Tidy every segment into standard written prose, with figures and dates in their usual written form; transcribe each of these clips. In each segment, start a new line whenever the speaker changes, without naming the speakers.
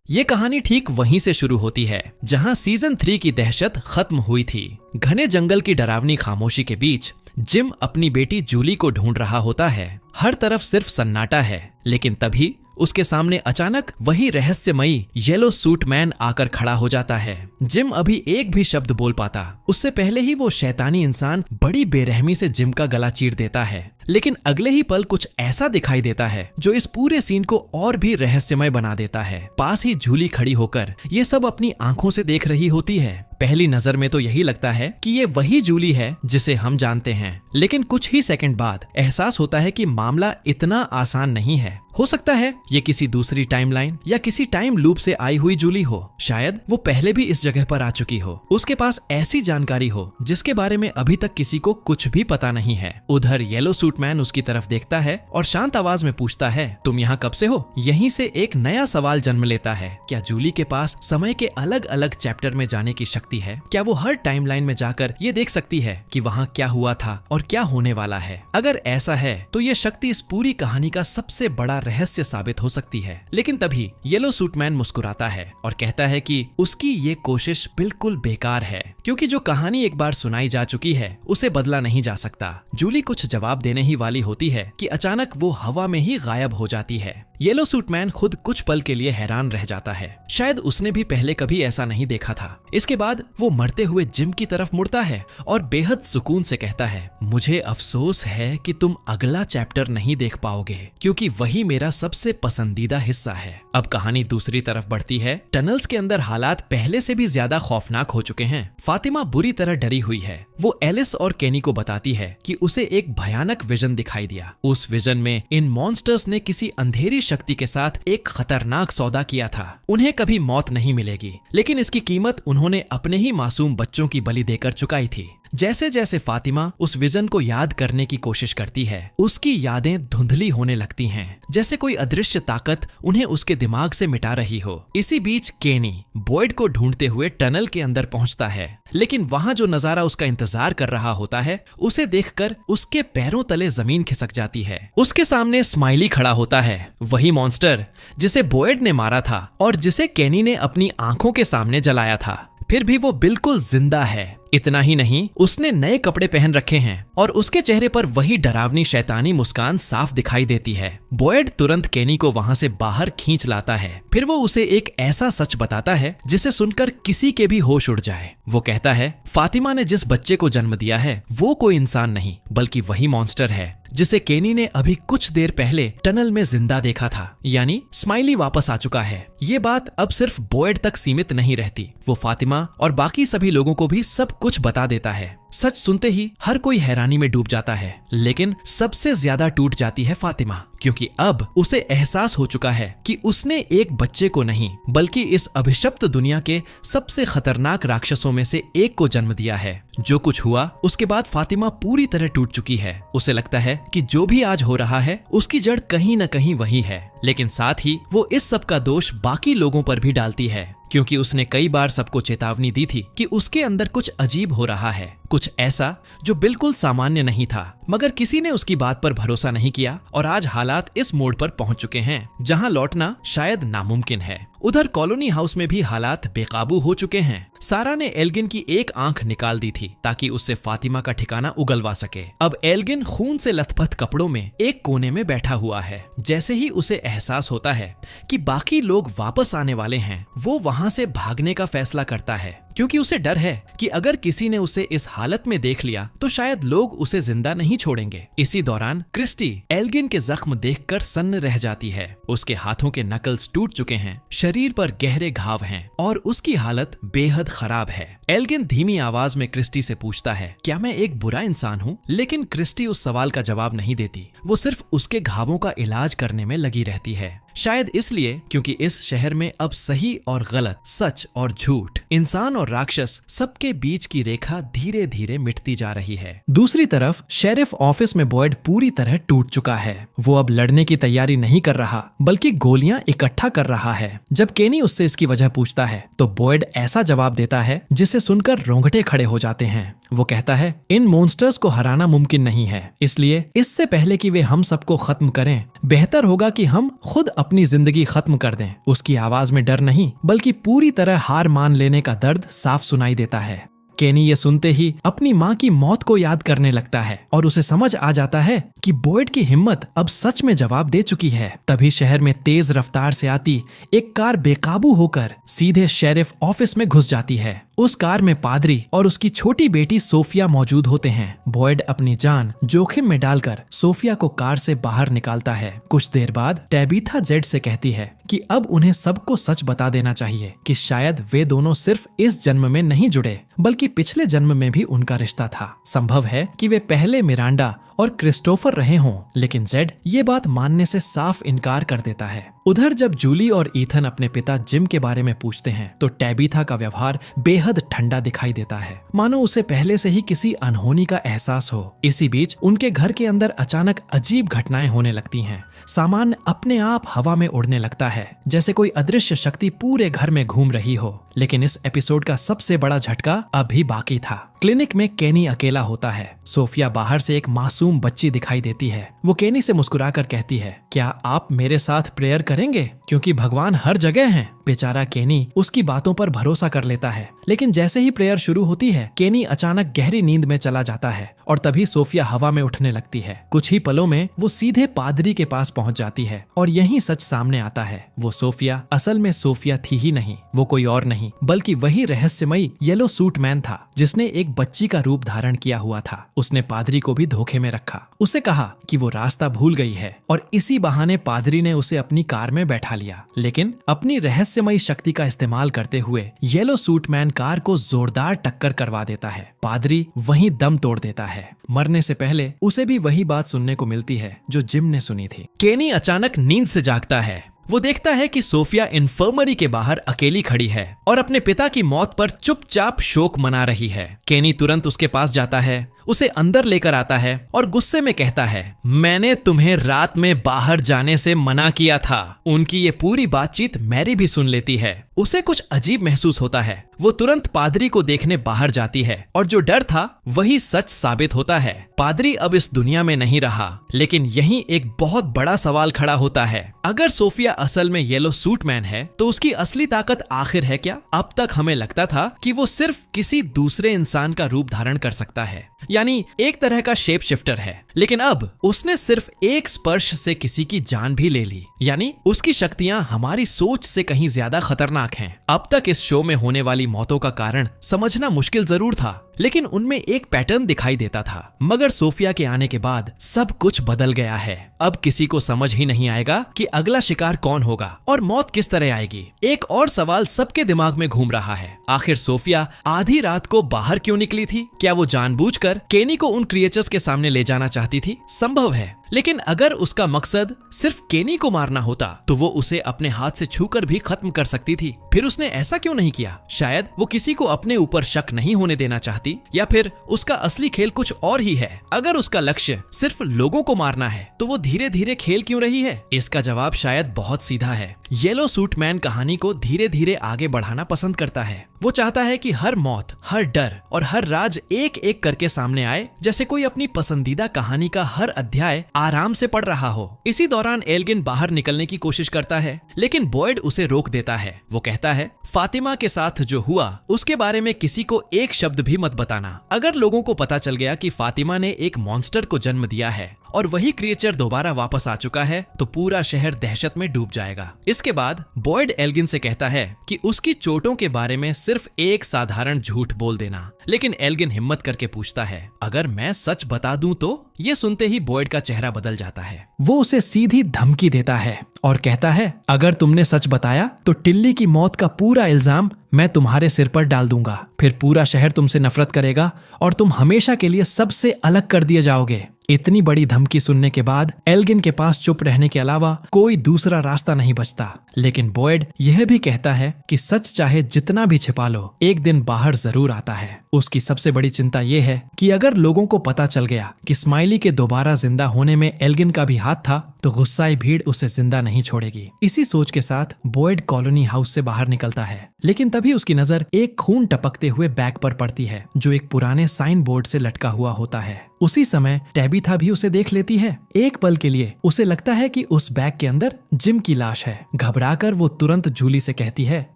ये कहानी ठीक वहीं से शुरू होती है जहां सीजन 3 की दहशत खत्म हुई थी। घने जंगल की डरावनी खामोशी के बीच जिम अपनी बेटी जूली को ढूंढ रहा होता है। हर तरफ सिर्फ सन्नाटा है, लेकिन तभी उसके सामने अचानक वही रहस्यमयी येलो सूट मैन आकर खड़ा हो जाता है। जिम अभी एक भी शब्द बोल पाता उससे पहले ही वो शैतानी इंसान बड़ी बेरहमी से जिम का गला चीर देता है। लेकिन अगले ही पल कुछ ऐसा दिखाई देता है जो इस पूरे सीन को और भी रहस्यमय बना देता है। पास ही जूली खड़ी होकर ये सब अपनी आंखों से देख रही होती है। पहली नजर में तो यही लगता है कि ये वही जूली है जिसे हम जानते हैं, लेकिन कुछ ही सेकंड बाद एहसास होता है कि मामला इतना आसान नहीं है। हो सकता है ये किसी दूसरी टाइमलाइन या किसी टाइम लूप से आई हुई जूली हो। शायद वो पहले भी इस जगह पर आ चुकी हो। उसके पास ऐसी जानकारी हो जिसके बारे में अभी तक किसी को कुछ भी पता नहीं है। उधर येलो सूट मैन उसकी तरफ देखता है और शांत आवाज में पूछता है, तुम यहाँ कब से हो? यहीं से एक नया सवाल जन्म लेता है। क्या जूली के पास समय के अलग अलग चैप्टर में जाने की शक्ति है? क्या वो हर टाइमलाइन में जाकर ये देख सकती है कि वहाँ क्या हुआ था और क्या होने वाला है? अगर ऐसा है तो ये शक्ति इस पूरी कहानी का सबसे बड़ा रहस्य साबित हो सकती है। लेकिन तभी येलो सूट मैन मुस्कुराता है और कहता है कि उसकी ये कोशिश बिल्कुल बेकार है, क्योंकि जो कहानी एक बार सुनाई जा चुकी है उसे बदला नहीं जा सकता। जूली कुछ जवाब देने ही वाली होती है कि अचानक वो हवा में ही गायब हो जाती है। येलो सूट मैन खुद कुछ पल के लिए हैरान रह जाता है। शायद उसने भी पहले कभी ऐसा नहीं देखा था। इसके बाद वो मरते हुए जिम की तरफ मुड़ता है और बेहद सुकून से कहता है, मुझे अफसोस है कि तुम अगला चैप्टर नहीं देख पाओगे, क्योंकि वही मेरा सबसे पसंदीदा हिस्सा है। अब कहानी दूसरी तरफ बढ़ती है। टनल्स के अंदर हालात पहले से भी ज्यादा खौफनाक हो चुके हैं। फातिमा बुरी तरह डरी हुई है। वो एलिस और केनी को बताती है कि उसे एक भयानक विजन दिखाई दिया। उस विजन में इन मॉन्स्टर्स ने किसी अंधेरी शक्ति के साथ एक खतरनाक सौदा किया था। उन्हें कभी मौत नहीं मिलेगी, लेकिन इसकी कीमत उन्होंने अपने ही मासूम बच्चों की बलि देकर चुकाई थी। जैसे जैसे फातिमा उस विजन को याद करने की कोशिश करती है, उसकी यादें धुंधली होने लगती हैं, जैसे कोई अदृश्य ताकत उन्हें उसके दिमाग से मिटा रही हो। इसी बीच केनी बॉयड को ढूंढते हुए टनल के अंदर पहुंचता है, लेकिन वहां जो नजारा उसका इंतजार कर रहा होता है उसे देखकर उसके पैरों तले जमीन खिसक जाती है। उसके सामने स्माइली खड़ा होता है, वही मॉन्स्टर जिसे बॉयड ने मारा था और जिसे केनी ने अपनी आंखों के सामने जलाया था। फिर भी वो बिल्कुल जिंदा है। इतना ही नहीं, उसने नए कपड़े पहन रखे हैं और उसके चेहरे पर वही डरावनी शैतानी मुस्कान साफ दिखाई देती है। बॉयड तुरंत केनी को वहां से बाहर खींच लाता है। फिर वो उसे एक ऐसा सच बताता है जिसे सुनकर किसी के भी होश उड़ जाए। वो कहता है, फातिमा ने जिस बच्चे को जन्म दिया है वो कोई इंसान नहीं, बल्कि वही मॉन्स्टर है जिसे केनी ने अभी कुछ देर पहले टनल में जिंदा देखा था। यानी स्माइली वापस आ चुका है। ये बात अब सिर्फ बॉयड तक सीमित नहीं रहती, वो फातिमा और बाकी सभी लोगों को भी सब कुछ बता देता है। सच सुनते ही हर कोई हैरानी में डूब जाता है, लेकिन सबसे ज्यादा टूट जाती है फातिमा, क्योंकि अब उसे एहसास हो चुका है कि उसने एक बच्चे को नहीं बल्कि इस अभिशप्त दुनिया के सबसे खतरनाक राक्षसों में से एक को जन्म दिया है। जो कुछ हुआ उसके बाद फातिमा पूरी तरह टूट चुकी है। उसे लगता है कि जो भी आज हो रहा है उसकी जड़ कहीं न कहीं वही है, लेकिन साथ ही वो इस सब का दोष बाकी लोगों पर भी डालती है, क्योंकि उसने कई बार सबको चेतावनी दी थी कि उसके अंदर कुछ अजीब हो रहा है, कुछ ऐसा जो बिल्कुल सामान्य नहीं था। मगर किसी ने उसकी बात पर भरोसा नहीं किया और आज हालात इस मोड़ पर पहुंच चुके हैं जहां लौटना शायद नामुमकिन है। उधर कॉलोनी हाउस में भी हालात बेकाबू हो चुके हैं। सारा ने एल्गिन की एक आंख निकाल दी थी ताकि उससे फातिमा का ठिकाना उगलवा सके। अब एल्गिन खून से लथपथ कपड़ों में एक कोने में बैठा हुआ है। जैसे ही उसे एहसास होता है कि बाकी लोग वापस आने वाले हैं, वो वहां से भागने का फैसला करता है, क्योंकि उसे डर है कि अगर किसी ने उसे इस हालत में देख लिया तो शायद लोग उसे जिंदा नहीं छोड़ेंगे। इसी दौरान क्रिस्टी एल्गिन के जख्म देखकर सन्न रह जाती है। उसके हाथों के नकल्स टूट चुके हैं, शरीर पर गहरे घाव हैं और उसकी हालत बेहद खराब है। एल्गिन धीमी आवाज में क्रिस्टी से पूछता है, क्या मैं एक बुरा इंसान हूँ? लेकिन क्रिस्टी उस सवाल का जवाब नहीं देती। वो सिर्फ उसके घावों का इलाज करने में लगी रहती है। शायद इसलिए क्योंकि इस शहर में अब सही और गलत, सच और झूठ, इंसान और राक्षस सबके बीच की रेखा धीरे धीरे मिटती जा रही है। दूसरी तरफ शेरिफ ऑफिस में बॉयड पूरी तरह टूट चुका है। वो अब लड़ने की तैयारी नहीं कर रहा बल्कि गोलियां इकट्ठा कर रहा है। जब केनी उससे इसकी वजह पूछता है तो बॉयड ऐसा जवाब देता है जिसे सुनकर रोंगटे खड़े हो जाते हैं। वो कहता है, इन मॉन्स्टर्स को हराना मुमकिन नहीं है, इसलिए इससे पहले कि वे हम सबको खत्म करें, बेहतर होगा कि हम खुद अपनी जिंदगी खत्म कर दें। उसकी आवाज में डर नहीं बल्कि पूरी तरह हार मान लेने का दर्द साफ सुनाई देता है। केनी ये सुनते ही अपनी माँ की मौत को याद करने लगता है और उसे समझ आ जाता है कि बॉयड की हिम्मत अब सच में जवाब दे चुकी है। तभी शहर में तेज रफ्तार से आती एक कार बेकाबू होकर सीधे शेरिफ ऑफिस में घुस जाती है। उस कार में पादरी और उसकी छोटी बेटी सोफिया मौजूद होते हैं। बॉयड अपनी जान जोखिम में डालकर सोफिया को कार से बाहर निकालता है। कुछ देर बाद टैबिथा जेड से कहती है कि अब उन्हें सबको सच बता देना चाहिए कि शायद वे दोनों सिर्फ इस जन्म में नहीं जुड़े बल्कि पिछले जन्म में भी उनका रिश्ता था। संभव है कि वे पहले मिरांडा और क्रिस्टोफर रहे हों, लेकिन जेड ये बात मानने से साफ इनकार कर देता है। उधर जब जूली और ईथन अपने पिता जिम के बारे में पूछते हैं तो टैबिथा का व्यवहार बेहद ठंडा दिखाई देता है, मानो उसे पहले से ही किसी अनहोनी का एहसास हो। इसी बीच उनके घर के अंदर अचानक अजीब घटनाएं होने लगती हैं। सामान अपने आप हवा में उड़ने लगता है, जैसे कोई अदृश्य शक्ति पूरे घर में घूम रही हो। लेकिन इस एपिसोड का सबसे बड़ा झटका अभी बाकी था। क्लिनिक में केनी अकेला होता है। सोफिया बाहर से एक मासूम बच्ची दिखाई देती है। वो केनी से मुस्कुराकर कहती है, क्या आप मेरे साथ प्रेयर करेंगे, क्योंकि भगवान हर जगह हैं। बेचारा केनी उसकी बातों पर भरोसा कर लेता है, लेकिन जैसे ही प्रेयर शुरू होती है केनी अचानक गहरी नींद में चला जाता है और तभी सोफिया हवा में उठने लगती है। कुछ ही पलों में वो सीधे पादरी के पास पहुंच जाती है और यही सच सामने आता है। वो सोफिया असल में सोफिया थी ही नहीं, वो कोई और नहीं बल्कि वही रहस्यमयी येलो सूट मैन था जिसने एक बच्ची का रूप धारण किया हुआ था। उसने पादरी को भी धोखे में रखा। उसे कहा कि वो रास्ता भूल गई है और इसी बहाने पादरी ने उसे अपनी कार में बैठा लिया। लेकिन अपनी रहस्यमयी शक्ति का इस्तेमाल करते हुए येलो सूट मैन कार को जोरदार टक्कर करवा देता है। पादरी वहीं दम तोड़ देता है। मरने से पहले उसे भी वही बात सुनने को मिलती है जो जिम ने सुनी थी। केनी अचानक नींद से जागता है। वो देखता है कि सोफिया इन्फर्मरी के बाहर अकेली खड़ी है और अपने पिता की मौत पर चुपचाप शोक मना रही है। केनी तुरंत उसके पास जाता है, उसे अंदर लेकर आता है और गुस्से में कहता है, मैंने तुम्हें रात में बाहर जाने से मना किया था। उनकी ये पूरी बातचीत मैरी भी सुन लेती है। उसे कुछ अजीब महसूस होता है। वो तुरंत पादरी को देखने बाहर जाती है और जो डर था वही सच साबित होता है। पादरी अब इस दुनिया में नहीं रहा, लेकिन यहीं एक बहुत बड़ा सवाल खड़ा होता है। अगर सोफिया असल में येलो सूट मैन है तो उसकी असली ताकत आखिर है क्या? अब तक हमें लगता था कि वो सिर्फ किसी दूसरे इंसान का रूप धारण कर सकता है, यानी एक तरह का शेप शिफ्टर है, लेकिन अब उसने सिर्फ एक स्पर्श से किसी की जान भी ले ली, यानी उसकी शक्तियां हमारी सोच से कहीं ज्यादा खतरनाक हैं। अब तक इस शो में होने वाली मौतों का कारण समझना मुश्किल जरूर था, लेकिन उनमें एक पैटर्न दिखाई देता था। मगर सोफिया के आने के बाद सब कुछ बदल गया है। अब किसी को समझ ही नहीं आएगा कि अगला शिकार कौन होगा और मौत किस तरह आएगी। एक और सवाल सबके दिमाग में घूम रहा है, आखिर सोफिया आधी रात को बाहर क्यों निकली थी? क्या वो जानबूझकर केनी को उन क्रिएचर्स के सामने ले जाना चाहती थी? संभव है, लेकिन अगर उसका मकसद सिर्फ केनी को मारना होता तो वो उसे अपने हाथ से छूकर भी खत्म कर सकती थी। फिर उसने ऐसा क्यों नहीं किया? शायद वो किसी को अपने ऊपर शक नहीं होने देना चाहती, या फिर उसका असली खेल कुछ और ही है। अगर उसका लक्ष्य सिर्फ लोगों को मारना है तो वो धीरे धीरे खेल क्यों रही है? इसका जवाब शायद बहुत सीधा है। येलो सूट मैन कहानी को धीरे धीरे आगे बढ़ाना पसंद करता है। वो चाहता है कि हर मौत, हर डर और हर राज एक एक करके सामने आए, जैसे कोई अपनी पसंदीदा कहानी का हर अध्याय आराम से पढ़ रहा हो। इसी दौरान एल्गिन बाहर निकलने की कोशिश करता है, लेकिन बॉयड उसे रोक देता है। वो कहता है, फातिमा के साथ जो हुआ उसके बारे में किसी को एक शब्द भी मत बताना। अगर लोगों को पता चल गया कि फातिमा ने एक मॉन्स्टर को जन्म दिया है और वही क्रिएचर दोबारा वापस आ चुका है तो पूरा शहर दहशत में डूब जाएगा। इसके बाद बॉयड एल्गिन से कहता है कि उसकी चोटों के बारे में सिर्फ एक साधारण झूठ बोल देना, लेकिन एल्गिन हिम्मत करके पूछता है, अगर मैं सच बता दूं तो? ये सुनते ही बॉयड का चेहरा बदल जाता है। वो उसे सीधी धमकी देता है और कहता है, अगर तुमने सच बताया तो टिल्ली की मौत का पूरा इल्जाम मैं तुम्हारे सिर पर डाल दूंगा। फिर पूरा शहर तुमसे नफरत करेगा और तुम हमेशा के लिए सबसे अलग कर दिए जाओगे। इतनी बड़ी धमकी सुनने के बाद एल्गिन के पास चुप रहने के अलावा कोई दूसरा रास्ता नहीं बचता। लेकिन बॉयड यह भी कहता है कि सच चाहे जितना भी छिपा लो, एक दिन बाहर जरूर आता है। उसकी सबसे बड़ी चिंता यह है कि अगर लोगों को पता चल गया कि स्माइली के दोबारा जिंदा होने में एल्गिन का भी हाथ था तो गुस्साई भीड़ उसे जिंदा नहीं छोड़ेगी। इसी सोच के साथ बॉयड कॉलोनी हाउस से बाहर निकलता है, लेकिन तभी उसकी नजर एक खून टपकते हुए बैग पर पड़ती है जो एक पुराने साइन बोर्ड से लटका हुआ होता है। उसी समय टैबिथा भी उसे देख लेती है। एक पल के लिए उसे लगता है कि उस बैग के अंदर जिम की लाश है। घबराकर वो तुरंत जूली से कहती है,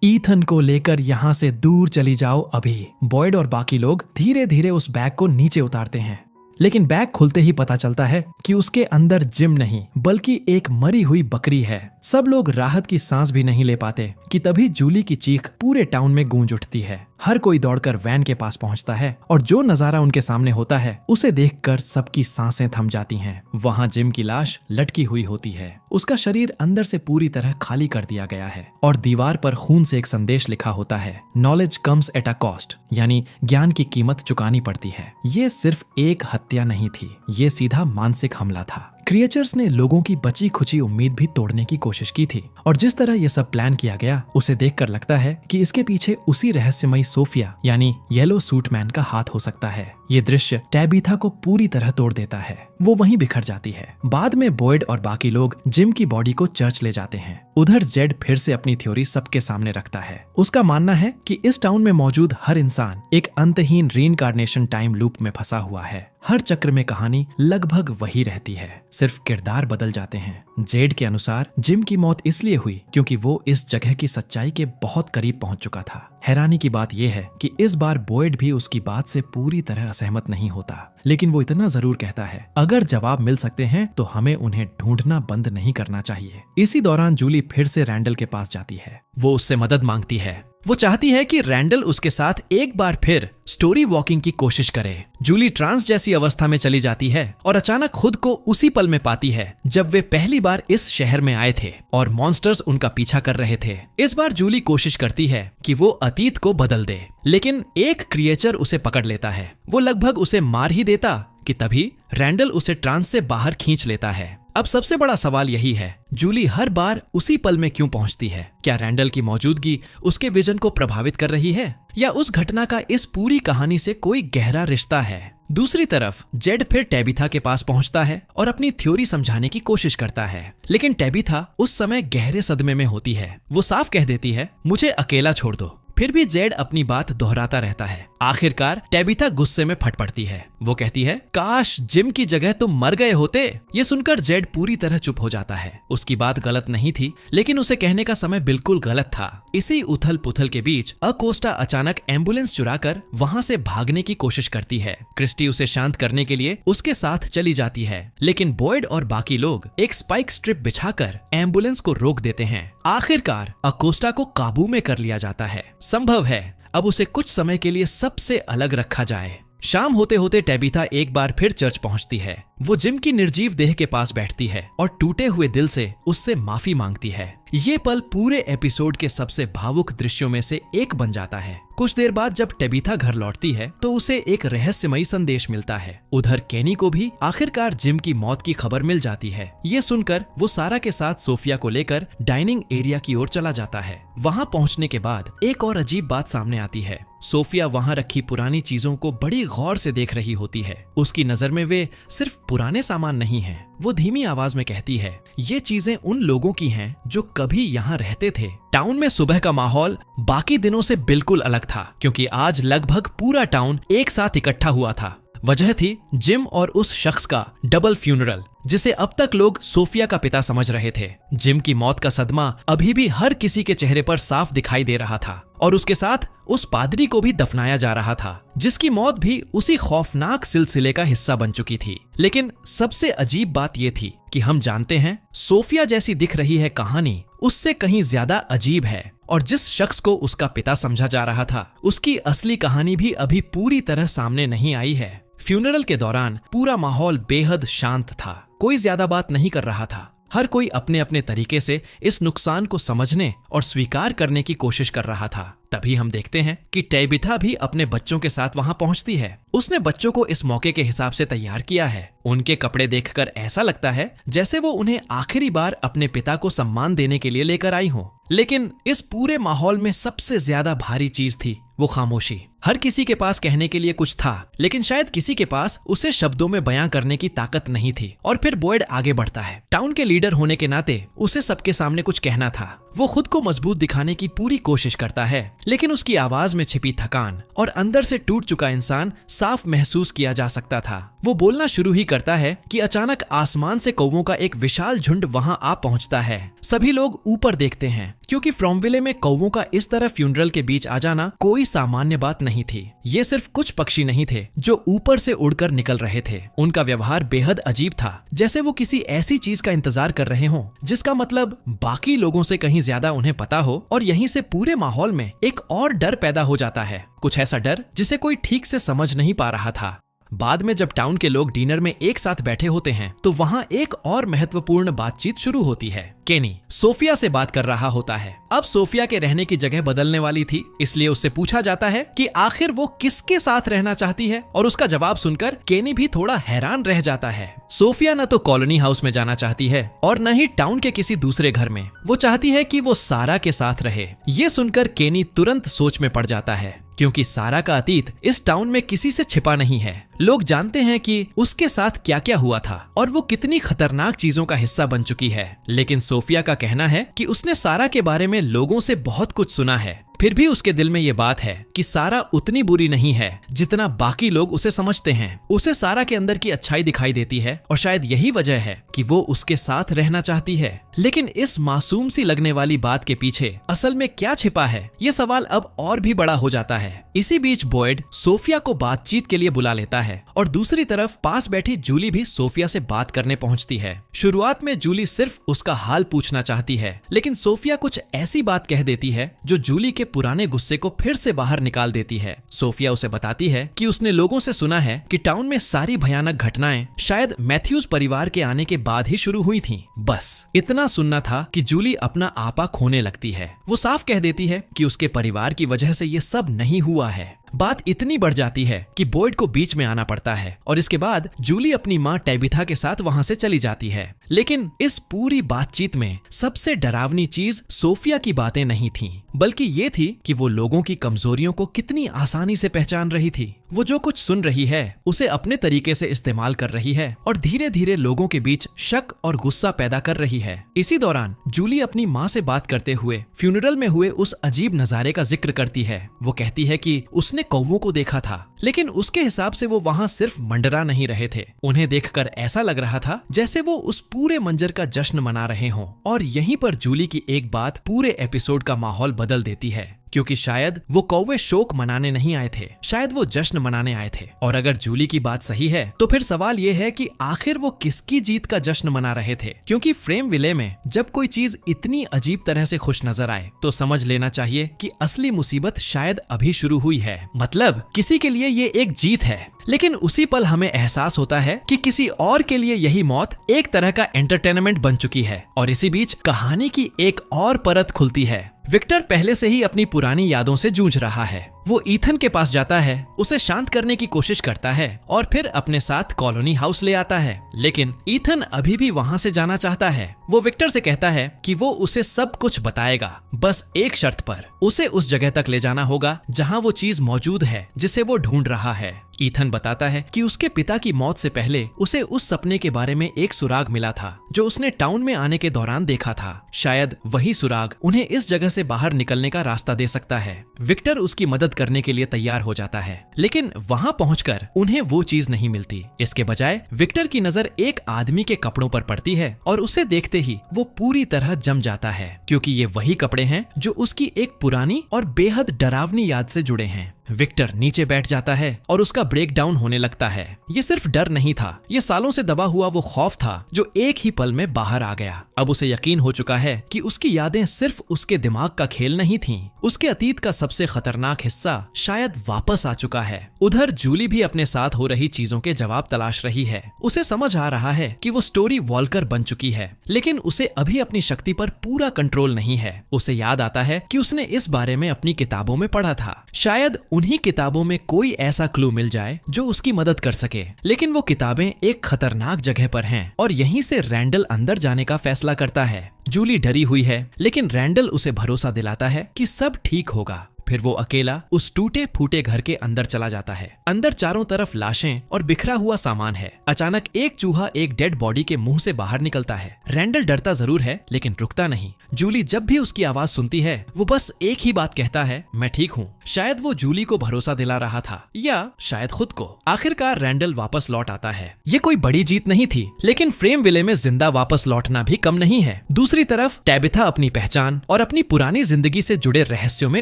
ईथन को लेकर यहाँ से दूर चली जाओ अभी। बॉयड और बाकी लोग धीरे धीरे उस बैग को नीचे उतारते हैं, लेकिन बैग खुलते ही पता चलता है कि उसके अंदर जिम नहीं बल्कि एक मरी हुई बकरी है। सब लोग राहत की सांस भी नहीं ले पाते कि तभी जूली की चीख पूरे टाउन में गूंज उठती है। हर कोई दौड़कर वैन के पास पहुंचता है और जो नजारा उनके सामने होता है उसे देखकर सबकी सांसें थम जाती हैं। वहां जिम की लाश लटकी हुई होती है। उसका शरीर अंदर से पूरी तरह खाली कर दिया गया है और दीवार पर खून से एक संदेश लिखा होता है, knowledge comes at a cost, यानी ज्ञान की कीमत चुकानी पड़ती है। ये सिर्फ एक हत्या नहीं थी, ये सीधा मानसिक हमला था। क्रिएचर्स ने लोगों की बची खुची उम्मीद भी तोड़ने की कोशिश की थी और जिस तरह ये सब प्लान किया गया उसे देखकर लगता है कि इसके पीछे उसी रहस्यमयी सोफिया यानी येलो सूट मैन का हाथ हो सकता है। ये दृश्य टैबिथा को पूरी तरह तोड़ देता है। वो वहीं बिखर जाती है। बाद में बॉयड और बाकी लोग जिम की बॉडी को चर्च ले जाते हैं। उधर जेड फिर से अपनी थ्योरी सबके सामने रखता है। उसका मानना है कि इस टाउन में मौजूद हर इंसान एक अंतहीन रीइंकार्नेशन टाइम लूप में फंसा हुआ है। हर चक्र में कहानी लगभग वही रहती है, सिर्फ किरदार बदल जाते हैं। जेड के अनुसार जिम की मौत इसलिए हुई क्योंकि वो इस जगह की सच्चाई के बहुत करीब पहुंच चुका था। हैरानी की बात यह है कि इस बार बॉयड भी उसकी बात से पूरी तरह असहमत नहीं होता, लेकिन वो इतना जरूर कहता है, अगर जवाब मिल सकते हैं तो हमें उन्हें ढूंढना बंद नहीं करना चाहिए। इसी दौरान जूली फिर से रैंडल के पास जाती है। वो उससे मदद मांगती है। वो चाहती है कि रैंडल उसके साथ एक बार फिर स्टोरी वॉकिंग की कोशिश करे। जूली ट्रांस जैसी अवस्था में चली जाती है और अचानक खुद को उसी पल में पाती है जब वे पहली बार इस शहर में आए थे और मॉन्स्टर्स उनका पीछा कर रहे थे। इस बार जूली कोशिश करती है कि वो अतीत को बदल दे, लेकिन एक क्रिएचर उसे पकड़ लेता है। वो लगभग उसे मार ही देता कि तभी रैंडल उसे ट्रांस से बाहर खींच लेता है। अब सबसे बड़ा सवाल यही है, जूली हर बार उसी पल में क्यों पहुंचती है? क्या रैंडल की मौजूदगी उसके विजन को प्रभावित कर रही है या उस घटना का इस पूरी कहानी से कोई गहरा रिश्ता है? दूसरी तरफ जेड फिर टैबिथा के पास पहुंचता है और अपनी थ्योरी समझाने की कोशिश करता है, लेकिन टैबिथा उस समय गहरे सदमे में होती है। वो साफ कह देती है, मुझे अकेला छोड़ दो। फिर भी जेड अपनी बात दोहराता रहता है। आखिरकार टैबिथा गुस्से में फट पड़ती है। वो कहती है, काश जिम की जगह तुम मर गए होते। ये सुनकर जेड पूरी तरह चुप हो जाता है। उसकी बात गलत नहीं थी, लेकिन उसे कहने का समय बिल्कुल गलत था। इसी उथल पुथल के बीच अकोस्टा अचानक एम्बुलेंस चुराकर वहां से भागने की कोशिश करती है। क्रिस्टी उसे शांत करने के लिए उसके साथ चली जाती है, लेकिन बॉयड और बाकी लोग एक स्पाइक स्ट्रिप बिछाकर एम्बुलेंस को रोक देते हैं। आखिरकार अकोस्टा को काबू में कर लिया जाता है। संभव है अब उसे कुछ समय के लिए सबसे अलग रखा जाए। शाम होते होते टैबिथा एक बार फिर चर्च पहुंचती है। वो जिम की निर्जीव देह के पास बैठती है और टूटे हुए दिल से उससे माफी मांगती है। ये पल पूरे एपिसोड के सबसे भावुक दृश्यों में से एक बन जाता है। कुछ देर बाद जब टैबिथा घर लौटती है तो उसे एक रहस्यमयी संदेश मिलता है। उधर केनी को भी आखिरकार जिम की मौत की खबर मिल जाती है। ये सुनकर वो सारा के साथ सोफिया को लेकर डाइनिंग एरिया की ओर चला जाता है। वहाँ पहुँचने के बाद एक और अजीब बात सामने आती है। सोफिया वहाँ रखी पुरानी चीजों को बड़ी गौर से देख रही होती है। उसकी नजर में वे सिर्फ पुराने सामान नहीं हैं। वो धीमी आवाज में कहती है, ये चीजें उन लोगों की हैं जो कभी यहाँ रहते थे। टाउन में सुबह का माहौल बाकी दिनों से बिल्कुल अलग था, क्योंकि आज लगभग पूरा टाउन एक साथ इकट्ठा हुआ था। वजह थी जिम और उस शख्स का डबल फ्यूनरल, जिसे अब तक लोग सोफिया का पिता समझ रहे थे। जिम की मौत का सदमा अभी भी हर किसी के चेहरे पर साफ दिखाई दे रहा था और उसके साथ उस पादरी को भी दफनाया जा रहा था, जिसकी मौत भी उसी खौफनाक सिलसिले का हिस्सा बन चुकी थी। लेकिन सबसे अजीब बात यह थी कि हम जानते हैं सोफिया जैसी दिख रही है कहानी उससे कहीं ज्यादा अजीब है, और जिस शख्स को उसका पिता समझा जा रहा था उसकी असली कहानी भी अभी पूरी तरह सामने नहीं आई है। फ्यूनरल के दौरान पूरा माहौल बेहद शांत था। कोई ज्यादा बात नहीं कर रहा था। हर कोई अपने अपने तरीके से इस नुकसान को समझने और स्वीकार करने की कोशिश कर रहा था। तभी हम देखते हैं कि टैबिथा भी अपने बच्चों के साथ वहां पहुंचती है। उसने बच्चों को इस मौके के हिसाब से तैयार किया है। उनके कपड़े देखकर ऐसा लगता है जैसे वो उन्हें आखिरी बार अपने पिता को सम्मान देने के लिए लेकर आई हो। लेकिन इस पूरे माहौल में सबसे ज्यादा भारी चीज थी वो खामोशी। हर किसी के पास कहने के लिए कुछ था, लेकिन शायद किसी के पास उसे शब्दों में बयां करने की ताकत नहीं थी। और फिर बॉयड आगे बढ़ता है। टाउन के लीडर होने के नाते उसे सबके सामने कुछ कहना था। वो खुद को मजबूत दिखाने की पूरी कोशिश करता है, लेकिन उसकी आवाज में छिपी थकान और अंदर से टूट चुका इंसान साफ महसूस किया जा सकता था। वो बोलना शुरू ही करता है कि अचानक आसमान से कौवों का एक विशाल झुंड वहां आ पहुंचता है। सभी लोग ऊपर देखते हैं, क्योंकि फ्रॉमविले में कौवों का इस तरह फ्यूनरल के बीच आ जाना कोई सामान्य बात नहीं थी। ये सिर्फ कुछ पक्षी नहीं थे जो ऊपर से उड़कर निकल रहे थे। उनका व्यवहार बेहद अजीब था, जैसे वो किसी ऐसी चीज का इंतजार कर रहे हों जिसका मतलब बाकी लोगों से कहीं ज्यादा उन्हें पता हो। और यहीं से पूरे माहौल में एक और डर पैदा हो जाता है, कुछ ऐसा डर जिसे कोई ठीक से समझ नहीं पा रहा था। बाद में जब टाउन के लोग डिनर में एक साथ बैठे होते हैं तो वहां एक और महत्वपूर्ण बातचीत शुरू होती है। केनी सोफिया से बात कर रहा होता है। अब सोफिया के रहने की जगह बदलने वाली थी, इसलिए उससे पूछा जाता है कि आखिर वो किसके साथ रहना चाहती है। और उसका जवाब सुनकर केनी भी थोड़ा हैरान रह जाता है। सोफिया न तो कॉलोनी हाउस में जाना चाहती है और न ही टाउन के किसी दूसरे घर में। वो चाहती है कि वो सारा के साथ रहे। ये सुनकर केनी तुरंत सोच में पड़ जाता है, क्योंकि सारा का अतीत इस टाउन में किसी से छिपा नहीं है। लोग जानते हैं कि उसके साथ क्या क्या हुआ था और वो कितनी खतरनाक चीजों का हिस्सा बन चुकी है। लेकिन सोफिया का कहना है कि उसने सारा के बारे में लोगों से बहुत कुछ सुना है। फिर भी उसके दिल में ये बात है कि सारा उतनी बुरी नहीं है जितना बाकी लोग उसे समझते हैं। उसे सारा के अंदर की अच्छाई दिखाई देती है और शायद यही वजह है कि वो उसके साथ रहना चाहती है। लेकिन इस मासूम सी लगने वाली बात के पीछे असल में क्या छिपा है, ये सवाल अब और भी बड़ा हो जाता है। इसी बीच बॉयड सोफिया को बातचीत के लिए बुला लेता है और दूसरी तरफ पास बैठी जूली भी सोफिया से बात करने पहुंचती है। शुरुआत में जूली सिर्फ उसका हाल पूछना चाहती है, लेकिन सोफिया कुछ ऐसी बात कह देती है जो जूली के पुराने गुस्से को फिर से बाहर निकाल देती है। सोफिया उसे बताती है कि उसने लोगों से सुना है कि टाउन में सारी भयानक घटनाएं शायद मैथ्यूज परिवार के आने के बाद ही शुरू हुई थीं। बस इतना सुनना था कि जूली अपना आपा खोने लगती है। वो साफ कह देती है कि उसके परिवार की वजह से ये सब नहीं हुआ है। बात इतनी बढ़ जाती है कि बॉयड को बीच में आना पड़ता है और इसके बाद जूली अपनी माँ टैबिथा के साथ वहां से चली जाती है। लेकिन इस पूरी बातचीत में सबसे डरावनी चीज सोफिया की बातें नहीं थीं, बल्कि ये थी कि वो लोगों की कमजोरियों को कितनी आसानी से पहचान रही थी। वो जो कुछ सुन रही है उसे अपने तरीके से इस्तेमाल कर रही है और धीरे धीरे लोगों के बीच शक और गुस्सा पैदा कर रही है। इसी दौरान जूली अपनी माँ से बात करते हुए फ्यूनरल में हुए उस अजीब नजारे का जिक्र करती है। वो कहती है कि उसने कौवों को देखा था, लेकिन उसके हिसाब से वो वहां सिर्फ मंडरा नहीं रहे थे। उन्हें देखकर ऐसा लग रहा था जैसे वो उस पूरे मंजर का जश्न मना रहे हों। और यहीं पर जूली की एक बात पूरे एपिसोड का माहौल बदल देती है, क्योंकि शायद वो कौवे शोक मनाने नहीं आए थे, शायद वो जश्न मनाने आए थे। और अगर जूली की बात सही है तो फिर सवाल ये है कि आखिर वो किसकी जीत का जश्न मना रहे थे। क्योंकि फ्रेमविले में जब कोई चीज इतनी अजीब तरह से खुश नजर आए तो समझ लेना चाहिए कि असली मुसीबत शायद अभी शुरू हुई है। मतलब किसी के लिए ये एक जीत है, लेकिन उसी पल हमें एहसास होता है कि किसी और के लिए यही मौत एक तरह का एंटरटेनमेंट बन चुकी है। और इसी बीच कहानी की एक और परत खुलती है। विक्टर पहले से ही अपनी पुरानी यादों से जूझ रहा है। वो ईथन के पास जाता है, उसे शांत करने की कोशिश करता है और फिर अपने साथ कॉलोनी हाउस ले आता है। लेकिन ईथन अभी भी वहां से जाना चाहता है। वो विक्टर से कहता है कि वो उसे सब कुछ बताएगा, बस एक शर्त पर। उसे उस जगह तक ले जाना होगा जहां वो चीज मौजूद है जिसे वो ढूंढ रहा है। ईथन बताता है कि उसके पिता की मौत से पहले उसे उस सपने के बारे में एक सुराग मिला था जो उसने टाउन में आने के दौरान देखा था। शायद वही सुराग उन्हें इस जगह से बाहर निकलने का रास्ता दे सकता है। विक्टर उसकी मदद करने के लिए तैयार हो जाता है, लेकिन वहां पहुंचकर उन्हें वो चीज नहीं मिलती। इसके बजाय विक्टर की नजर एक आदमी के कपड़ों पर पड़ती है और उसे देखते ही वो पूरी तरह जम जाता है, क्योंकि ये वही कपड़े हैं जो उसकी एक पुरानी और बेहद डरावनी याद से जुड़े हैं। विक्टर नीचे बैठ जाता है और उसका ब्रेक डाउन होने लगता है। ये सिर्फ डर नहीं था, ये सालों से दबा हुआ वो खौफ था जो एक ही पल में बाहर आ गया। अब उसे यकीन हो चुका है कि उसकी यादें सिर्फ उसके दिमाग का खेल नहीं थीं। उसके अतीत का सबसे खतरनाक हिस्सा शायद वापस आ चुका है। उधर जूली भी अपने साथ हो रही चीजों के जवाब तलाश रही है। उसे समझ आ रहा है कि वो स्टोरी वॉल्कर बन चुकी है, लेकिन उसे अभी अपनी शक्ति पर पूरा कंट्रोल नहीं है। उसे याद आता है कि उसने इस बारे में अपनी किताबों में पढ़ा था। शायद उन्हीं किताबों में कोई ऐसा क्लू मिल जाए जो उसकी मदद कर सके, लेकिन वो किताबें एक खतरनाक जगह पर हैं और यहीं से रैंडल अंदर जाने का फैसला करता है। जूली डरी हुई है, लेकिन रैंडल उसे भरोसा दिलाता है कि सब ठीक होगा। फिर वो अकेला उस टूटे फूटे घर के अंदर चला जाता है। अंदर चारों तरफ लाशें और बिखरा हुआ सामान है। अचानक एक चूहा एक डेड बॉडी के मुंह से बाहर निकलता है। रैंडल डरता जरूर है, लेकिन रुकता नहीं। जूली जब भी उसकी आवाज सुनती है, वो बस एक ही बात कहता है, मैं ठीक हूँ। शायद वो जूली को भरोसा दिला रहा था, या शायद खुद को। आखिरकार रैंडल वापस लौट आता है। ये कोई बड़ी जीत नहीं थी, लेकिन फ्रेम विले में जिंदा वापस लौटना भी कम नहीं है। दूसरी तरफ टैबिथा अपनी पहचान और अपनी पुरानी जिंदगी से जुड़े रहस्यों में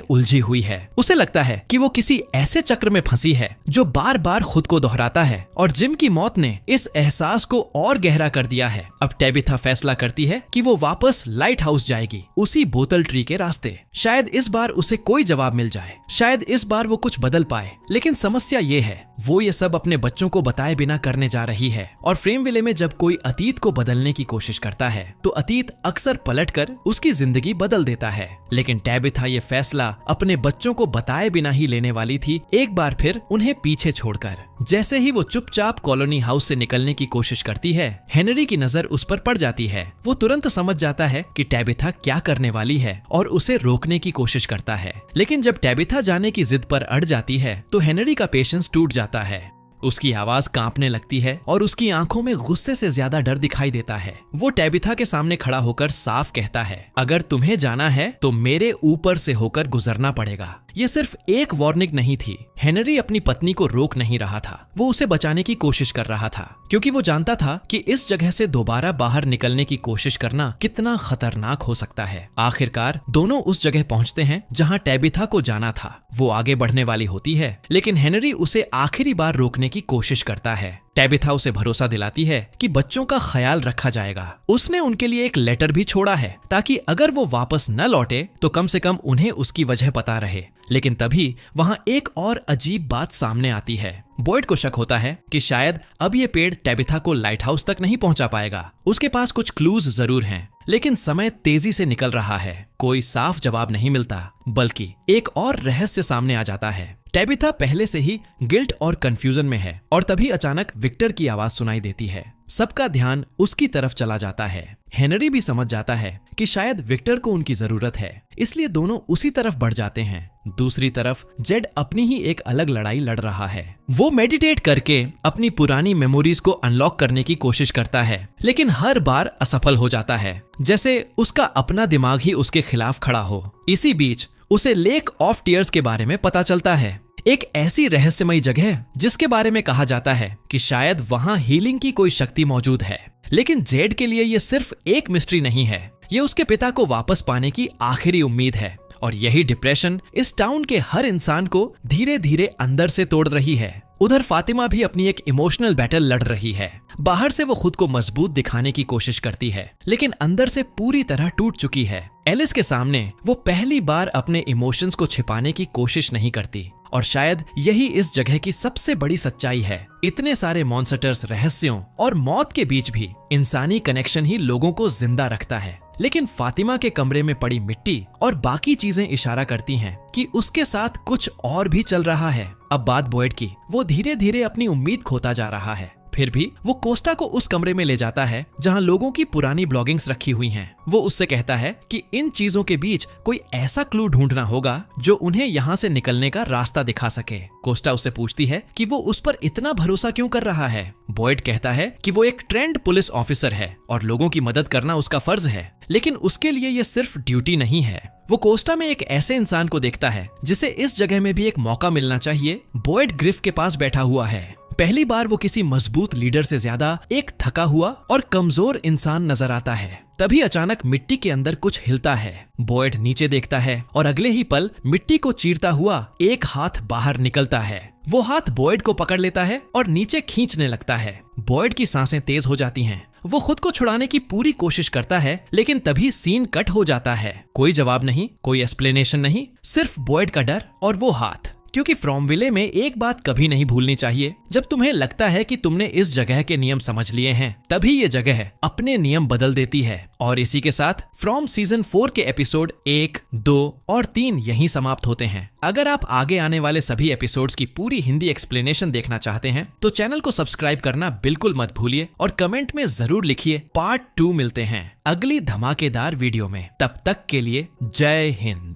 उलझी हुई है। उसे लगता है कि वो किसी ऐसे चक्र में फंसी है जो बार बार खुद को दोहराता है, और जिम की मौत ने इस एहसास को और गहरा कर दिया है। अब टैबिथा फैसला करती है कि वो वापस लाइट हाउस जाएगी, उसी बोतल ट्री के रास्ते। शायद इस बार उसे कोई जवाब मिल जाए, शायद इस बार वो कुछ बदल पाए। लेकिन समस्या ये है, वो ये सब अपने बच्चों को बताए बिना करने जा रही है। और फ्रेम विले में जब कोई अतीत को बदलने की कोशिश करता है, तो अतीत अक्सर पलटकर उसकी जिंदगी बदल देता है। लेकिन टैबिथा ये फैसला अपने बच्चों को बताए बिना ही लेने वाली थी, एक बार फिर उन्हें पीछे छोड़कर। जैसे ही वो चुपचाप कॉलोनी हाउस से निकलने की कोशिश करती है, हेनरी की नजर उस पर पड़ जाती है। वो तुरंत समझ जाता है कि टैबिथा क्या करने वाली है और उसे रोकने की कोशिश करता है। लेकिन जब टैबिथा जाने की जिद पर अड़ जाती है, तो हेनरी का पेशेंस टूट जाता है। उसकी आवाज कांपने लगती है और उसकी आंखों में गुस्से से ज्यादा डर दिखाई देता है। वो टैबिथा के सामने खड़ा होकर साफ कहता है, अगर तुम्हें जाना है तो मेरे ऊपर से होकर गुजरना पड़ेगा। ये सिर्फ एक वार्निंग नहीं थी। हेनरी अपनी पत्नी को रोक नहीं रहा था, वो उसे बचाने की कोशिश कर रहा था, क्योंकि वो जानता था कि इस जगह से दोबारा बाहर निकलने की कोशिश करना कितना खतरनाक हो सकता है। आखिरकार दोनों उस जगह पहुंचते हैं जहां टैबिथा को जाना था। वो आगे बढ़ने वाली होती है, लेकिन हेनरी उसे आखिरी बार रोकने की कोशिश करता है। टैबिथा उसे भरोसा दिलाती है कि बच्चों का ख्याल रखा जाएगा। उसने उनके लिए एक लेटर भी छोड़ा है, ताकि अगर वो वापस न लौटे तो कम से कम उन्हें उसकी वजह पता रहे। लेकिन तभी वहां एक और अजीब बात सामने आती है। बॉयड को शक होता है कि शायद अब ये पेड़ टैबिथा को लाइट हाउस तक नहीं पहुंचा पाएगा। उसके पास कुछ क्लूज जरूर हैं, लेकिन समय तेजी से निकल रहा है। कोई साफ जवाब नहीं मिलता, बल्कि एक और रहस्य सामने आ जाता है। टैबिथा पहले से ही गिल्ट और कंफ्यूजन में है, और तभी अचानक विक्टर की आवाज सुनाई देती है। सबका ध्यान उसकी तरफ चला जाता है। हेनरी भी समझ जाता है कि शायद विक्टर को उनकी जरूरत है, इसलिए दोनों उसी तरफ बढ़ जाते हैं। दूसरी तरफ जेड अपनी ही एक अलग लड़ाई लड़ रहा है। वो मेडिटेट करके अपनी पुरानी मेमोरीज को अनलॉक करने की कोशिश करता है, लेकिन हर बार असफल हो जाता है, जैसे उसका अपना दिमाग ही उसके खिलाफ खड़ा हो। इसी बीच उसे लेक ऑफ टीयर्स के बारे में पता चलता है, एक ऐसी रहस्यमयी जगह जिसके बारे में कहा जाता है कि शायद वहां हीलिंग की कोई शक्ति मौजूद है। लेकिन जेड के लिए ये सिर्फ एक मिस्ट्री नहीं है, ये उसके पिता को वापस पाने की आखिरी उम्मीद है। और यही डिप्रेशन इस टाउन के हर इंसान को धीरे धीरे अंदर से तोड़ रही है। उधर फातिमा भी अपनी एक इमोशनल बैटल लड़ रही है। बाहर से वो खुद को मजबूत दिखाने की कोशिश करती है, लेकिन अंदर से पूरी तरह टूट चुकी है। एलिस के सामने वो पहली बार अपने इमोशंस को छिपाने की कोशिश नहीं करती, और शायद यही इस जगह की सबसे बड़ी सच्चाई है। इतने सारे मॉन्स्टर्स, रहस्यों और मौत के बीच भी इंसानी कनेक्शन ही लोगों को जिंदा रखता है। लेकिन फातिमा के कमरे में पड़ी मिट्टी और बाकी चीजें इशारा करती हैं कि उसके साथ कुछ और भी चल रहा है। अब बात बॉयड की, वो धीरे धीरे अपनी उम्मीद खोता जा रहा है। फिर भी वो कोस्टा को उस कमरे में ले जाता है जहां लोगों की पुरानी ब्लॉगिंग्स रखी हुई हैं। वो उससे कहता है कि इन चीजों के बीच कोई ऐसा क्लू ढूंढना होगा जो उन्हें यहाँ से निकलने का रास्ता दिखा सके। कोस्टा उससे पूछती है कि वो उस पर इतना भरोसा क्यों कर रहा है। बॉयड कहता है कि वो एक ट्रेंड पुलिस ऑफिसर है और लोगों की मदद करना उसका फर्ज है, लेकिन उसके लिए ये सिर्फ ड्यूटी नहीं है। वो कोस्टा में एक ऐसे इंसान को देखता है जिसे इस जगह में भी एक मौका मिलना चाहिए। बॉयड ग्रिफ के पास बैठा हुआ है। पहली बार वो किसी मजबूत लीडर से ज्यादा एक थका हुआ और कमजोर इंसान नजर आता है। तभी अचानक मिट्टी के अंदर कुछ हिलता है। बॉयड नीचे देखता है और अगले ही पल मिट्टी को चीरता हुआ एक हाथ बाहर निकलता है। वो हाथ बॉयड को पकड़ लेता है और नीचे खींचने लगता है। बॉयड की सांसें तेज हो जाती हैं। वो खुद को छुड़ाने की पूरी कोशिश करता है, लेकिन तभी सीन कट हो जाता है। कोई जवाब नहीं, कोई एक्सप्लेनेशन नहीं, सिर्फ बॉयड का डर और वो हाथ। क्योंकि फ्रॉमविले में एक बात कभी नहीं भूलनी चाहिए, जब तुम्हें लगता है कि तुमने इस जगह के नियम समझ लिए हैं, तभी ये जगह अपने नियम बदल देती है। और इसी के साथ फ्रॉम सीजन 4 के एपिसोड 1, 2 और 3 यहीं समाप्त होते हैं। अगर आप आगे आने वाले सभी एपिसोड्स की पूरी हिंदी एक्सप्लेनेशन देखना चाहते हैं तो चैनल को सब्सक्राइब करना बिल्कुल मत भूलिए और कमेंट में जरूर लिखिए पार्ट 2 मिलते हैं अगली धमाकेदार वीडियो में। तब तक के लिए जय हिंद।